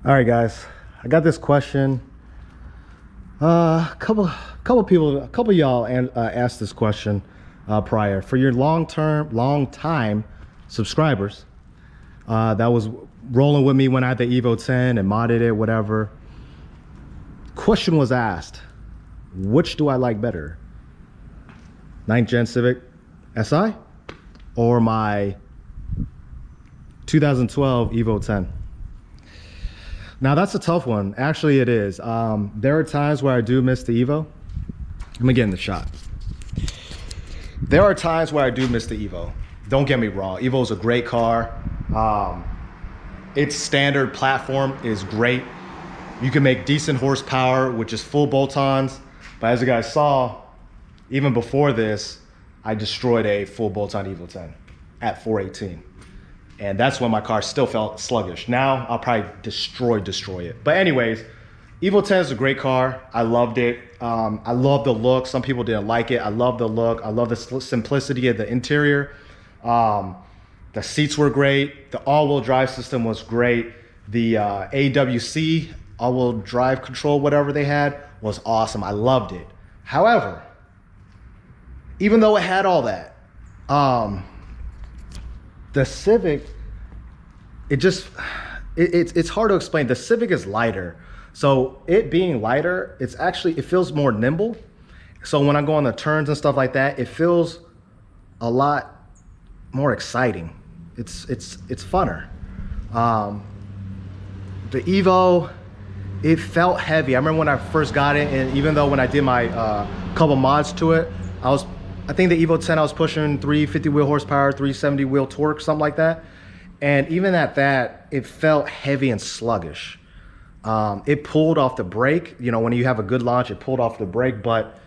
All right, guys, I got this question. A couple of y'all asked this question prior. For your long time subscribers that was rolling with me when I had the EVO 10 and modded it, whatever. Question was asked, which do I like better? 9th gen Civic SI or my 2012 EVO 10? Now that's a tough one. Actually, it is. There are times where I do miss the EVO. Let me get in the shot. There are times where I do miss the EVO. Don't get me wrong. EVO is a great car. Its standard platform is great. You can make decent horsepower with just full bolt-ons. But as you guys saw, even before this, I destroyed a full bolt-on EVO 10 at 418. And that's when my car still felt sluggish. Now I'll probably destroy it. But anyways, EVO 10 is a great car. I loved it. I love the look. Some people didn't like it. I love the look. I love the simplicity of the interior. The seats were great. The all-wheel drive system was great. The AWC, all-wheel drive control, whatever they had, was awesome. I loved it. However, even though it had all that, the Civic, it's hard to explain. The Civic is lighter. So it being lighter, it feels more nimble. So when I go on the turns and stuff like that, it feels a lot more exciting. It's funner. The EVO, it felt heavy. I remember when I first got it, and even though when I did my couple mods to it, I think the EVO 10, I was pushing 350 wheel horsepower, 370 wheel torque, something like that. And even at that, it felt heavy and sluggish. It pulled off the brake. You know, when you have a good launch, it pulled off the brake, but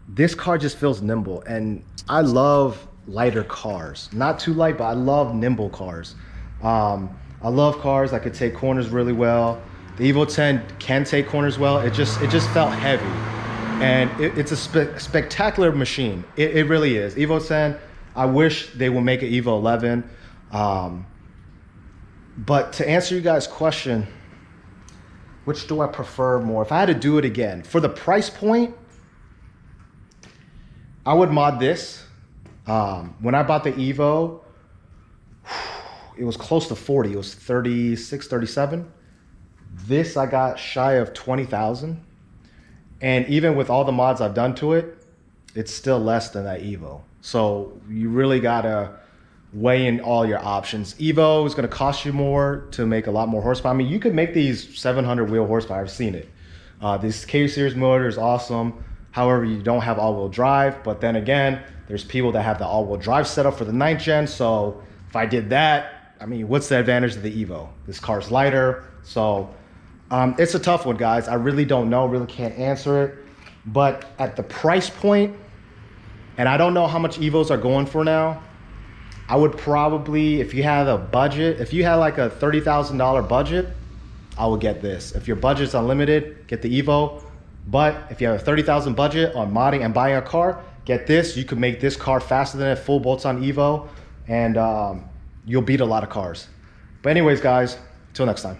this car just feels nimble. And I love lighter cars. Not too light, but I love nimble cars. I love cars that could take corners really well. The EVO 10 can take corners well. It just felt heavy. And it's a spectacular machine. It really is. EVO 10, I wish they would make an EVO 11. But to answer you guys' question, which do I prefer more? If I had to do it again, for the price point, I would mod this. When I bought the EVO, it was close to 40. It was 36, 37. This I got shy of 20,000. And even with all the mods I've done to it, it's still less than that EVO. So you really gotta weigh in all your options. EVO is gonna cost you more to make a lot more horsepower. I mean, you could make these 700 wheel horsepower, I've seen it. This K-Series motor is awesome. However, you don't have all-wheel drive, but then again, there's people that have the all-wheel drive setup for the 9th gen. So if I did that, I mean, what's the advantage of the EVO? This car's lighter, so it's a tough one, guys. I really don't know, really can't answer it. But at the price point, and I don't know how much EVOs are going for now, I would probably, if you have a budget, if you had like a $30,000 budget, I would get this. If your budget's unlimited, get the EVO. But if you have a $30,000 budget on modding and buying a car, get this. You could make this car faster than a full bolt-on EVO, and you'll beat a lot of cars. But anyways, guys, till next time.